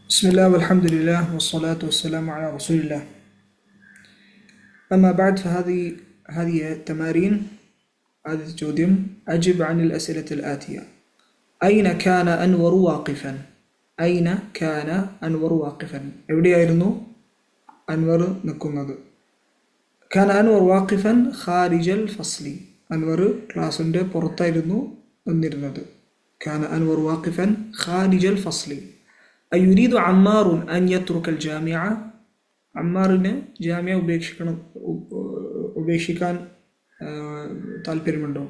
بسم الله والحمد لله والصلاة والسلام على رسول الله. أما بعد فهذه التمارين. هذه الجوديم أجب عن الأسئلة الآتية: أين كان أنور واقفا؟ أين كان أنور واقفا؟ എവിടെയായിരുന്നു അൻവർ നിൽക്കുന്നത്? كان أنور واقفا خارج الفصل. അൻവർ ക്ലാസിന്റെ പുറത്തായിരുന്നു നിന്നിരുന്നത്. كان أنور واقفا خارج الفصل. أيريد عمار أن يترك الجامعة؟ അമ്മാറിന് ജാമ്യ ഉപേക്ഷിക്കാൻ താല്പര്യമുണ്ടോ?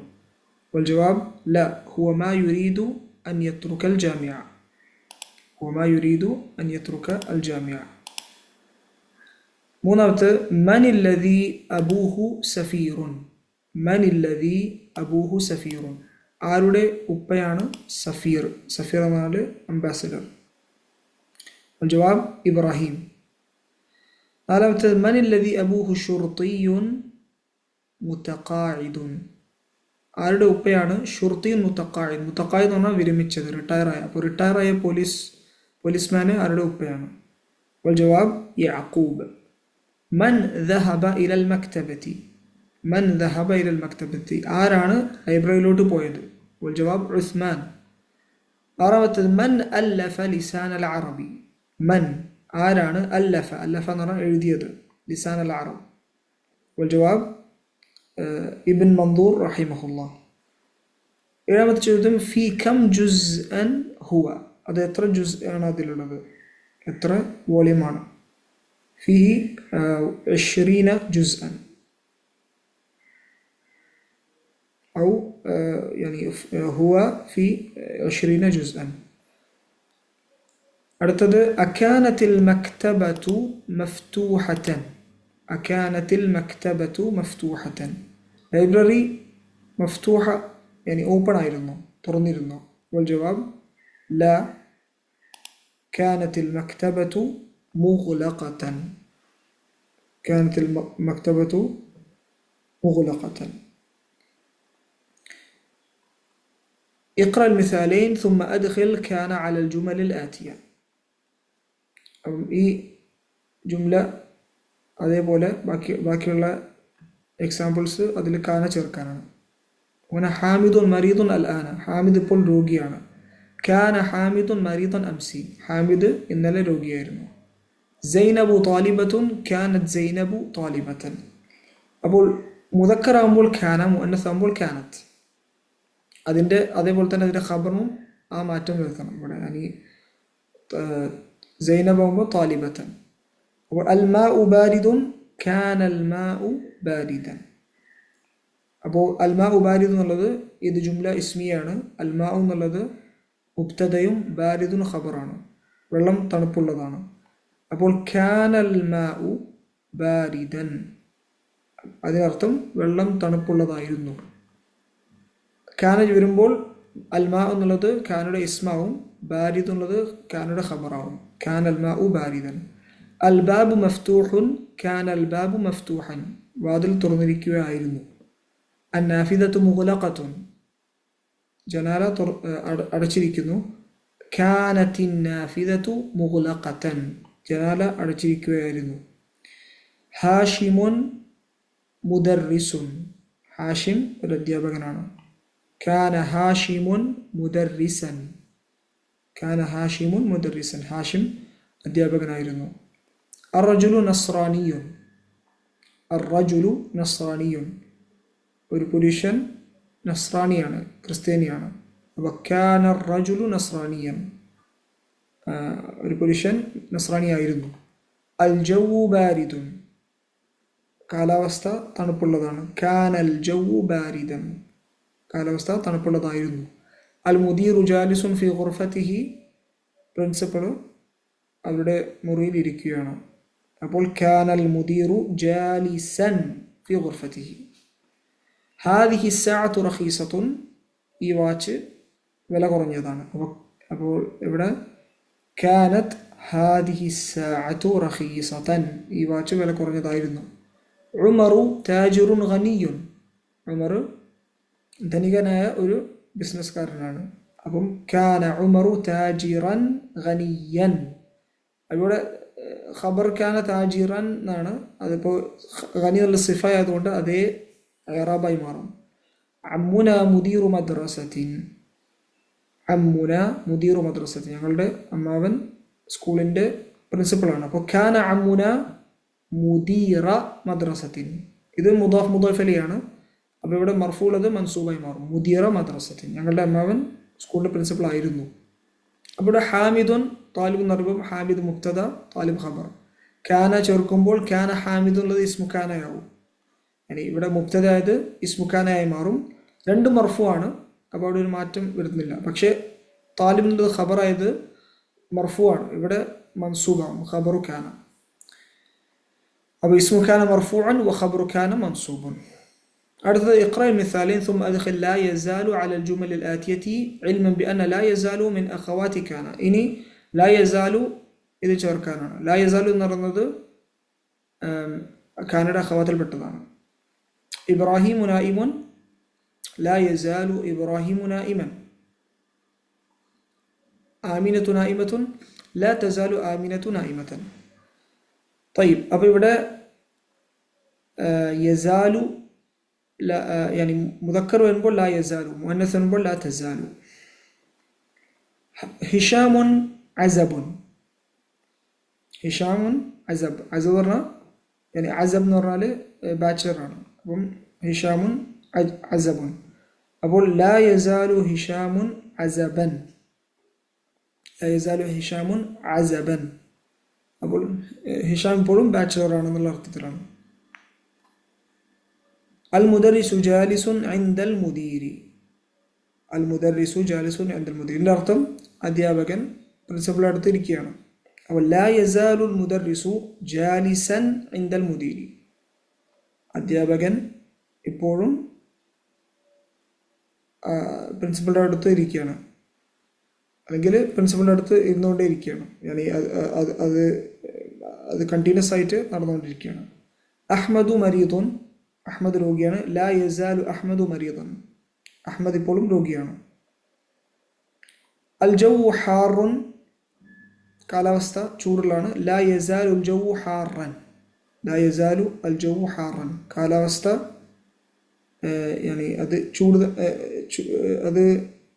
والجواب لا، هو ما يريد أن يترك الجامعة. هو ما يريد أن يترك الجامعة. മൂന്നാമത്തെ من الذي أبوه سفير؟ من الذي أبوه سفير? ആരുടെ ഉപ്പയാണ് സഫീർ? സഫീർ എന്നാൽ അംബാസഡർ. الجواب إبراهيم. നാലാമത്തെ من الذي أبوه شرطي متقاعد؟ ആരുടെ ഉപ്പയാണ് ഷുർത്തി മുത്തഖായിദ്? മുത്തഖായിദ് എന്ന് പറഞ്ഞാൽ വിരമിച്ചത്, റിട്ടയറായ. അപ്പോൾ റിട്ടയറായ പോലീസ്മാന് ആരുടെ ഉപ്പയാണ്? والجواب يعقوب. من ذهب إلى المكتبة؟ من ذهب إلى المكتبة? ആരാണ് ലൈബ്രറിയിലോട്ട് പോയത്? والجواب عثمان. ആറാമത്തെ من ألف لسان العربي؟ من ആരാണ് അല്ലഫ? അല്ലഫ എന്ന് പറഞ്ഞാൽ എഴുതിയത്, ലിസാൻ അൽ അറബ്. والجواب ഇബ്ൻ മൻദൂർ റഹിമഹുല്ലാഹ്. ഏഴാമത്തെ ചോദ്യം ഫി കം ജുസ്അൻ ഹുവ? അത് എത്ര ജുസ് ആണ് അതിലുള്ളത്? എത്ര വോളിയമാണ്? ഫിഹി 20 ജുസ്അൻ ഔ يعني هو في 20 ജുസ്അൻ. അടുത്തത് അക്കാനത്തിൽ മക്തബത്തു മഫ്തൂഹതൻ. അക്കാനത്തിൽ മക്തബത്തു മഫ്തൂഹതൻ. ലൈബ്രറി മഫ്തൂഹ يعني ഓപ്പൺ ആയിരുന്നു, തുറന്നിരുന്നു. والجواب لا، كانت المكتبة مغلقة. كانت المكتبة مغلقة. اقرأ المثالين ثم أدخل كان على الجمل الآتية. ഈ ജുംല അതേപോലെ ബാക്കിയുള്ള എക്സാമ്പിൾസ് അതിൽ കാന ചേർക്കാനാണ്. അങ്ങനെ ഹാമിദുൻ മരീദുൻ അൽ ആന. ഹാമിദ് ഇപ്പോൾ രോഗിയാണ്. കാന ഹാമിദുൻ മരീദൻ അംസി. ഹാമിദ് ഇന്നലെ രോഗിയായിരുന്നു. സൈനബു താലിബത്തുൻ കാനത് സൈനബു താലിബത്തൻ. അപ്പോൾ മുദക്കറാകുമ്പോൾ ഖാന, മുഅന്നസ് ആകുമ്പോൾ കാനത്ത്. അതിൻ്റെ അതേപോലെ തന്നെ അതിൻ്റെ ഖബറും ആ മാറ്റം വരുത്തണം ഇവിടെ. yani സൈനബ് ആകുമ്പോൾ താലിബത്തൻ. അപ്പോൾ അൽ മാഉ ബാരിദുൻ കാന അൽ മാഉ ബാരിദൻ. അപ്പോൾ അൽ മാഉ ബാരിദ് എന്നുള്ളത് ഇത് ജുംല ഇസ്മിയാണ്. അൽ മാഉ എന്നുള്ളത് മുബ്തദയും ബാരിദുൻ ഖബറാണ്. വെള്ളം തണുപ്പുള്ളതാണ്. അപ്പോൾ കാന അൽ മാഉ ബാരിദൻ, അതിനർത്ഥം വെള്ളം തണുപ്പുള്ളതായിരുന്നു. കാന വരുമ്പോൾ അൽ മാ എന്നുള്ളത് കാനയുടെ ഇസ്മാവും, ബാരിദ് എന്നുള്ളത് കാനയുടെ ഖബറാവും. കാന അൽ മാഉ ബാരിദൻ. അൽ ബാബു മഫ്തൂഹുൻ കാന അൽ ബാബു മഫ്തൂഹൻ. വാതിൽ തുറന്നിരിക്കുകയായിരുന്നു. അൻ നാഫിദത്തു മുഗ്ലഖത്തുൻ. ജനാല അടച്ചിരിക്കുന്നു. കാനത്തിൻ നാഫിദത്തു മുഗ്ലഖതൻ. ജനാല അടച്ചിരിക്കുകയായിരുന്നു. ഹാഷിമുൻ മുദർറിസുൻ. ഹാഷിം ഒരു അധ്യാപകനാണ്. കാന ഹാഷിമുൻ മുദർറിസൻ. കാന ഹാഷിമുൻ മുദർറിസൻ. ഹാഷിം അധ്യാപകനായിരുന്നു. അർറജുലു നസ്രാനിയുൻ. അർറജുലു നസ്രാനിയുൻ. ഒരു പുരുഷൻ നസ്രാനിയാണ്, ക്രിസ്ത്യാനിയാണ്. അപ്പോൾ കാന അർറജുലു നസ്രാനിയൻ. ഒരു പുരുഷൻ നസ്രാനിയായിരുന്നു. അൽ ജവ്വു ബാരിദുൻ. കാലാവസ്ഥ തണുപ്പുള്ളതാണ്. കാന അൽ ജവ്വു ബാരിദൻ. കാലാവസ്ഥ തണുപ്പുള്ളതായിരുന്നു. അൽ മുദീറു ജാലിസുൻ ഫി ഖുർഫതിഹി. പ്രിൻസിപ്പൾ അവരുടെ മുറിയിൽ ഇരിക്കുകയാണ്. അപ്പോൾ കാന അൽ മുദീറു ജാലിസൻ ഫി ഖുർഫതിഹി. ഹാദിഹി സ്സഅതു റഖീസത്തുൻ. ഈ വാച്ച് വില കുറഞ്ഞതാണ്. അപ്പോൾ ഇവിടെ കാനത് ഹാദിഹി സ്സഅതു റഖീസതൻ. ഈ വാച്ച് വില കുറഞ്ഞതായിരുന്നു. ഉമറു താജിറുൻ ഗനിയുൻ. ഉമർ ധനികനായ ഒരു ബിസിനസ്സുകാരനാണ്. അപ്പം കാന ഉമറു താജിറൻ ഗനിയൻ. ഇവിടെ ഖബർ കാന താജിറൻ എന്നാണ്. അതിപ്പോൾ ഖനി എന്നുള്ള സിഫ ആയതുകൊണ്ട് അതേ ഇറാബായി മാറും. അമ്മുന മുദീറു മദ്രസത്തിൻ. അമ്മുന മുദീറു മദ്രസത്തിൻ, ഞങ്ങളുടെ അമ്മാവൻ സ്കൂളിൻ്റെ പ്രിൻസിപ്പളാണ്. അപ്പോൾ കാന അമ്മുന മുദീറ മദ്രസത്തിൻ, ഇത് മുദാഫ് മുദാഫ് ഇലൈഹിയാണ്. അപ്പോൾ ഇവിടെ മർഫൂഉള്ളത് മൻസൂബായി മാറും. മുദീറ മദ്രസത്തിൻ, ഞങ്ങളുടെ അമ്മാവൻ സ്കൂളിൻ്റെ പ്രിൻസിപ്പൾ ആയിരുന്നു. അപ്പോൾ ഇവിടെ ഹാമിദുൻ താലിബ് എന്ന് പറയുമ്പോൾ ഹാമിദ് മുബ്തദ താലിബ് ഖബർ. കാന ചേർക്കുമ്പോൾ കാന ഹാമിദ് എന്നുള്ളത് ഇസ്മു കാനയാവും. ഇവിടെ മുബ്തദ ആയത് ഇസ്മു കാനയായി മാറും. രണ്ടും മർഫു ആണ്, അപ്പോൾ അവിടെ ഒരു മാറ്റം വരുന്നില്ല. പക്ഷേ താലിബ് എന്നുള്ളത് ഖബർ ആയത് മർഫു ആണ്, ഇവിടെ മൻസൂബാവും ഖബറു കാന. അപ്പോൾ ഇസ്മു കാന മർഫൂഅൻ വ ഖബറു കാന മൻസൂബുൻ. അടുത്തത് ഇഖ്റ മിസാലിൻ ثم أدخل لا يزال على الجمل الآتية علما بأن لا يزال من أخوات كان. ഇനി لا يزال ഇത് ചേർക്കാനാണ്. لا يزال എന്ന് പറയുന്നത് കാനയുടെ അഖവാത്തിൽ പെട്ടതാണ്. ഇബ്രാഹിമു നായിമുൻ لا يزال إبراهيم نائما. آمنة نائمة لا تزال آمنة نائمة. طيب അപ്പോൾ ഇവിടെ യസാലു يعني മുദക്കർ വരുമ്പോൾ لا يزال, മുഅന്നസ് വരുമ്പോൾ لا تزال. ഹിഷാമുൻ അസബുൻ. ഹിഷാമുൻ അസബ്. അസബ് പറഞ്ഞാൽ يعني അസബ് എന്ന് പറഞ്ഞാൽ ബാച്ചലറാണ്. അപ്പം ഹിഷാമുൻ അസബുൻ. അപ്പോൾ ലാ യസാലു ഹിഷാമുൻ അസബൻ. ലാ യസാലു ഹിഷാമുൻ അസബൻ. അപ്പോൾ ഹിഷാം ഇപ്പോഴും ബാച്ചലർ ആണെന്നുള്ള അർത്ഥത്തിലാണ്. അൽ മുദരിസു ജാലിസുൻ ഇൻദൽ മുദീരി. അൽ മുദരിസു ജാലിസുൻ ഇൻദൽ മുദീരി, ഇതിൻ്റെ അർത്ഥം അധ്യാപകൻ പ്രിൻസിപ്പളുടെ അടുത്ത് ഇരിക്കുകയാണ്. അപ്പോൾ ലാ യസാലുൽ മുദരിസു ജാലിസൻ ഇൻദൽ മുദീരി, അധ്യാപകൻ ഇപ്പോഴും പ്രിൻസിപ്പളുടെ അടുത്ത് ഇരിക്കുകയാണ്, അല്ലെങ്കിൽ പ്രിൻസിപ്പളുടെ അടുത്ത് ഇരുന്നുകൊണ്ടേ ഇരിക്കുകയാണ്. yani അത് കണ്ടിന്യൂസ് ആയിട്ട് നടന്നുകൊണ്ടിരിക്കുകയാണ്. അഹ്മദു മരീദുൻ, അഹ്മദ് രോഗിയാണ്. ലാ യസാലു അഹ്മദു മരീദൻ, അഹ്മദ് ഇപ്പോഴും രോഗിയാണ്. അൽ ജവ്വു ഹാറുൻ, കാലാവസ്ഥ ചൂടുള്ളതാണ്. ലാ യസാലു അൽ ജവ്വു ഹാറൻ. ലാ യസാലു അൽ ജവ്വു ഹാറൻ, കാലാവസ്ഥ അത് ചൂട്, അത്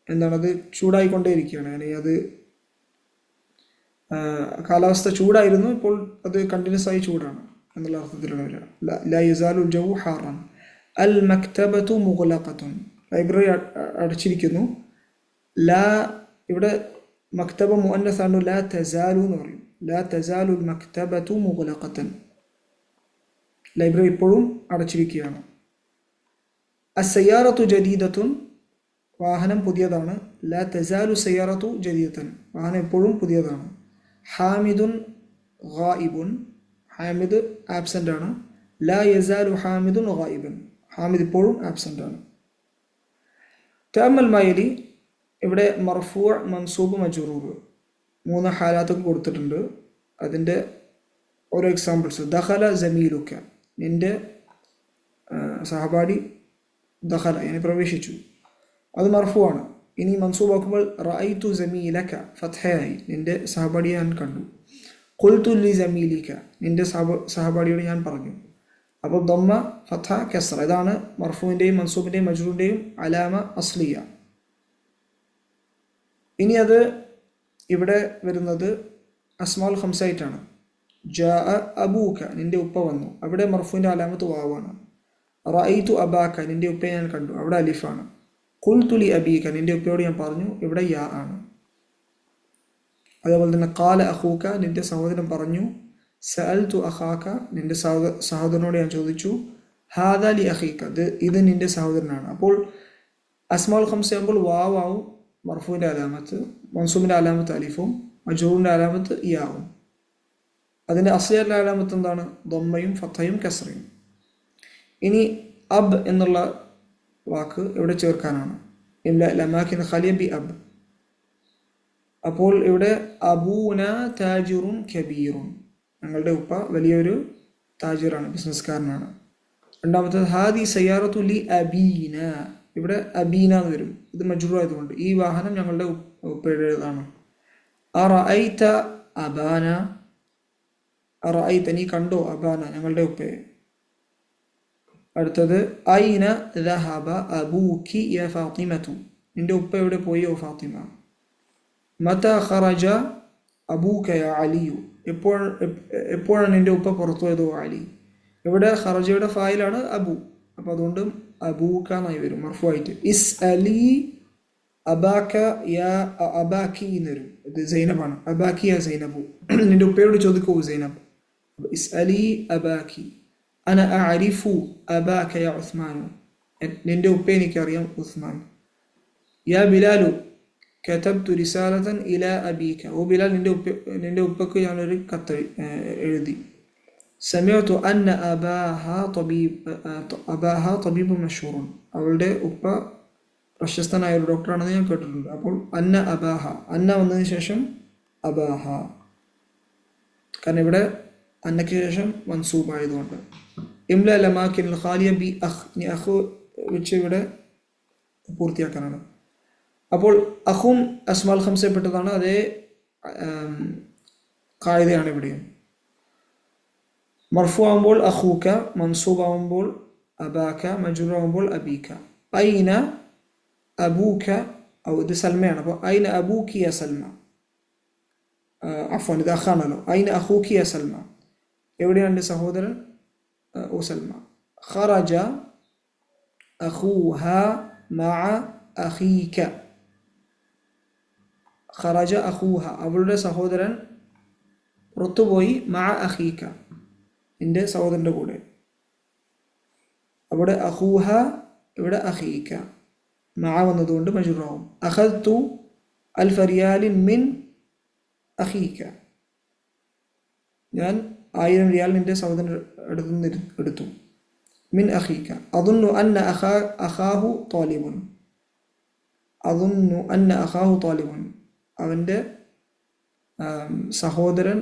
എന്താണ്, അത് ചൂടായിക്കൊണ്ടേയിരിക്കുകയാണ്. അത് കാലാവസ്ഥ ചൂടായിരുന്നു, ഇപ്പോൾ അത് കണ്ടിന്യൂസ് ആയി ചൂടാണ് എന്നുള്ള അർത്ഥത്തിലാണ് വരിക. ലാ യസാലു അൽ ജവ്വു ഹാറൻ. അൽ മക്തബതു മുഗ്ലഖത്തുൻ, ലൈബ്രറി അടച്ചിരിക്കുന്നു. ലാ, ഇവിടെ മക്തബ മുഅന്നസ് ആണ്, ലാ തസാലു എന്ന് പറയും. ലാ തസാലു അൽ മക്തബതു മുഗ്ലഖത്തൻ, ലൈബ്രറി ഇപ്പോഴും അടച്ചിരിക്കുകയാണ്. അസ്സയ്യാറത്തു ജദീദത്തുൻ, വാഹനം പുതിയതാണ്. ലാ തസാലു സയ്യാറത്തു ജദീദത്തൻ, വാഹനം എപ്പോഴും പുതിയതാണ്. ഹാമിദുൻ ഗായിബുൻ, ഹാമിദ് ആബ്സെൻ്റ് ആണ്. ലാ യസാലു ഹാമിദുൻ ഗായിബൻ, ഹാമിദ് ഇപ്പോഴും ആബ്സെൻ്റ് ആണ്. തഅമ്മൽ മയലി, ഇവിടെ മർഫൂ, മൻസൂബ്, മജ്റൂർ, 3 ഹാലാത്തൊക്കെ കൊടുത്തിട്ടുണ്ട്. അതിൻ്റെ ഓരോ എക്സാമ്പിൾസ്. ദഖല ജമീലുക, നിൻ്റെ സഹപാഠി ദഖല പ്രവേശിച്ചു, അത് മർഫൂ ആണ്. ഇനി മൻസൂബാക്കുമ്പോൾ റഅയ്തു ജമീലക, ഫത്ഹയായി, നിൻ്റെ സഹപാഠിയെ ഞാൻ കണ്ടു. ഖുൽതു ലി ജമീലിക, നിൻ്റെ സഹപാഠിയോട് ഞാൻ പറഞ്ഞു. അപ്പോൾ ദമ്മ, ഫത്ഹ, കസ്റ, ഇതാണ് മർഫൂവിൻ്റെയും മൻസൂബിൻ്റെയും മജ്റൂറിൻ്റെയും അലാമ അസ്ലിയ. ഇനി അത് ഇവിടെ വരുന്നത് അസ്മാൽ ഖംസായിട്ടാണ്. ജാഅ അബൂക, നിൻ്റെ ഉപ്പ വന്നു, അവിടെ മർഫൂവിൻ്റെ അലാമത്ത് വാവാണ്. റഅയ്തു അബാക, നിൻ്റെ ഉപ്പയെ ഞാൻ കണ്ടു, അവിടെ അലിഫാണ്. ഖുൽതു ലി അബീക, നിൻ്റെ ഉപ്പയോട് ഞാൻ പറഞ്ഞു, ഇവിടെ യാ ആണ്. അതേപോലെ തന്നെ ഖാല അഖൂക, നിൻ്റെ സഹോദരൻ പറഞ്ഞു. സഅൽതു അഖാക, നിൻ്റെ സഹോദരനോട് ഞാൻ ചോദിച്ചു. ഹാദാ ലി അഖീക, ഇത് നിൻ്റെ സഹോദരനാണ്. അപ്പോൾ അസ്മാൽ ഖംസ ആകുമ്പോൾ വാവാവും മർഫൂവിൻ്റെ അലാമത്ത്, മൻസൂബിൻ്റെ അലാമത്ത് അലിഫും, മജ്റൂറിൻ്റെ അലാമത്ത് യാവും. അതിൻ്റെ അസ്ലിയായ അലാമത്ത് എന്താണ്? ദമ്മയും ഫത്തയും കസ്റയും. ഇനി അബ് എന്നുള്ള വാക്ക് ഇവിടെ ചേർക്കാനാണ്. ലമാക്കിൻ ഖലിയ ബി അബ്. അപ്പോൾ ഇവിടെ അബൂന താജിറുൻ കബീറുൻ, ഞങ്ങളുടെ ഉപ്പ വലിയൊരു താജിറാണ്, ബിസിനസ്കാരനാണ്. രണ്ടാമത്തേത് ഹാദി സയ്യാറത്തു ലി അബീന, ഇവിടെ അബീന എന്ന് വരും, ഇത് മജ്റൂർ ആയതുകൊണ്ട്. ഈ വാഹനം ഞങ്ങളുടെ ഉപ്പയുടേതാണ്. അറഅയ്ത അബാന, അറഅയ്ത നീ കണ്ടോ അബാന ഞങ്ങളുടെ ഉപ്പയെ. അടുത്തത് ഐന ദഹബ അബൂക്കി യ ഫാത്തിമതു നിന്റെ ഉപ്പ എവിടെ പോയി ഓ ഫാത്തിമ. മത ഖറജ അബൂക യ അലിയു എപ്പോഴാണ് നിന്റെ ഉപ്പ പുറത്തു പോയത് ഓ അലി. ഇവിടെ ഖറജയുടെ ഫായിലാണ് അബു, അപ്പോൾ അതുകൊണ്ട് അബൂക എന്നായി വരും മർഫുആയിട്ട്. ഇസ് അലി അബാക്ക യാ അബാക്കി എന്ന് വരും. ഇത് സൈനബാണ്. അബാക്കി യാ സൈനബു നിന്റെ ഉപ്പയോട് ചോദിക്കൂ സൈനബ്. ഇസ് അലി അബാക്കി. അന അഅരിഫു അബാക യ ഉസ്മാനു നിന്റെ ഉപ്പ എനിക്കറിയാം ഉസ്മാൻ. യാ ബിലാലു കതബ്തു റിസാലതൻ ഇലാ അബീക ഓ ബിലാൽ നിന്റെ ഉപ്പക്ക് ഞാനൊരു കത്ത് എഴുതി. സമിഅതു അന്ന അബാഹ തബീബ് മഷ്ഹൂറുൻ അവളുടെ ഉപ്പ പ്രശസ്തനായ ഒരു ഡോക്ടറാണെന്ന് ഞാൻ കേട്ടിട്ടുണ്ട്. അപ്പോൾ അന്ന അബാഹ അന്ന വന്നതിന് ശേഷം അബാഹ, കാരണം ഇവിടെ അന്നയ്ക്ക് ശേഷം മൻസൂബായതുകൊണ്ട്. ഇംല ലമാക്കിൻ ഖാലിയ ബി അഖ് നീ അഖ് വെച്ച് ഇവിടെ പൂർത്തിയാക്കാനാണ്. അപ്പോൾ അഖും അസ്മാൽ ഖംസയിൽപ്പെട്ടതാണ്. അതേ ഖായിദയാണ് ഇവിടെയും. മർഫു ആവുമ്പോൾ അഖൂക, മൻസൂബ് ആവുമ്പോൾ അബാക, മജ്റൂർ ആവുമ്പോൾ അബീക. ഐന അബൂക ഇത് സൽമയാണ്. അപ്പോൾ ഐന അബൂക്കി യ സൽമ, അഫ്വാൻ ഇത് അഖാണല്ലോ. ഐന അഖൂക്കി യ സൽമ എവിടെയാണ് എൻ്റെ സഹോദരൻ ഓ സൽമ. ഖറജ അഖൂഹ മഅ അഖീക ഖറജ അഖൂഹ അവളുടെ സഹോദരൻ പുറത്തുപോയി മഅ അഖീക നിന്റെ സഹോദരൻ്റെ കൂടെ. അവിടെ അഖൂഹ ഇവിടെ അഖീക മഅ വന്നതുകൊണ്ട് മജ്റൂറാവും. അഖദ്തു അൽഫ റിയാലിൻ മിൻ അഖീക ഞാൻ 1000 റിയാൽ നിന്റെ സഹോദരൻ്റെ അടുത്ത് നിന്ന് എടുത്തു. മിൻ അഖീക. അദുന്നു അന്ന അഖാഹു താലിബുൻ അവൻ്റെ സഹോദരൻ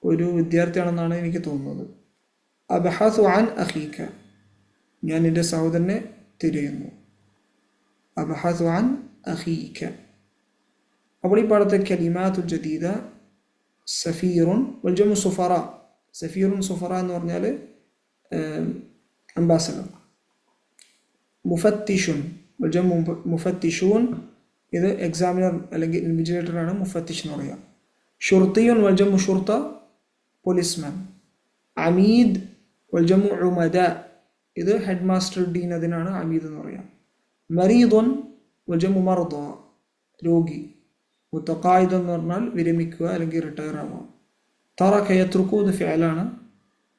ഒരു വിദ്യാർത്ഥിയാണെന്നാണ് എനിക്ക് തോന്നുന്നത്. അബ്ഹസു അൻ അഖീക ഞാൻ നിന്റെ സഹോദരനെ തിരയുന്നു. അബ്ഹസു അൻ അഖീക. അപ്പോൾ ഈ പാഠത്തെ കലിമാത്തുൽ ജദീദ സഫീറുൻ വൽ ജംഉ സുഫറ. സഫീറുൻ സുഫറ എന്ന് പറഞ്ഞാൽ അംബാസഡർ. മുഫത്തിഷുൻ വൽ ജംഉ മുഫത്തിഷൂൻ ഇത് എക്സാമിനർ അല്ലെങ്കിൽ ഇൻവിജിലേറ്ററാണ് മുഫത്തിഷ് എന്ന് പറയുക. ഷുർത്തിയുൻ വൽ ജംഉ ഷുർത്ത പോലീസ്മാൻ. അമീദ് വൽ ജംഉ ഉമദ ഇത് ഹെഡ് മാസ്റ്റർ ഡീൻ, അതിനാണ് അമീദ് എന്ന് പറയുക. മരീദുൻ വൽ ജംഉ മർദ രോഗി. മുത്തഖായിദ് എന്ന് പറഞ്ഞാൽ വിരമിക്കുക അല്ലെങ്കിൽ റിട്ടയർ ആവുക. തറക യത്രുക്കു ഇത് ഫിഅലാണ്,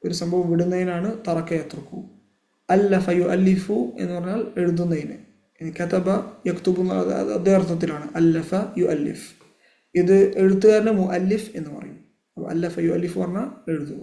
ഒരു സംഭവം വിടുന്നതിനാണ് തറക യത്രുക്കു. അല്ലഫ യുഅല്ലിഫു എന്ന് പറഞ്ഞാൽ എഴുതുന്നതിന്. കതബ യക്തുബു അതേ അർത്ഥത്തിലാണ്. അല്ലഫ യുഅല്ലിഫ് ഇത് എഴുത്തുകാരനെ മുഅല്ലിഫ് എന്ന് പറയും. അപ്പോൾ അല്ലഫ യുഅല്ലിഫ് പറഞ്ഞാൽ എഴുതുക.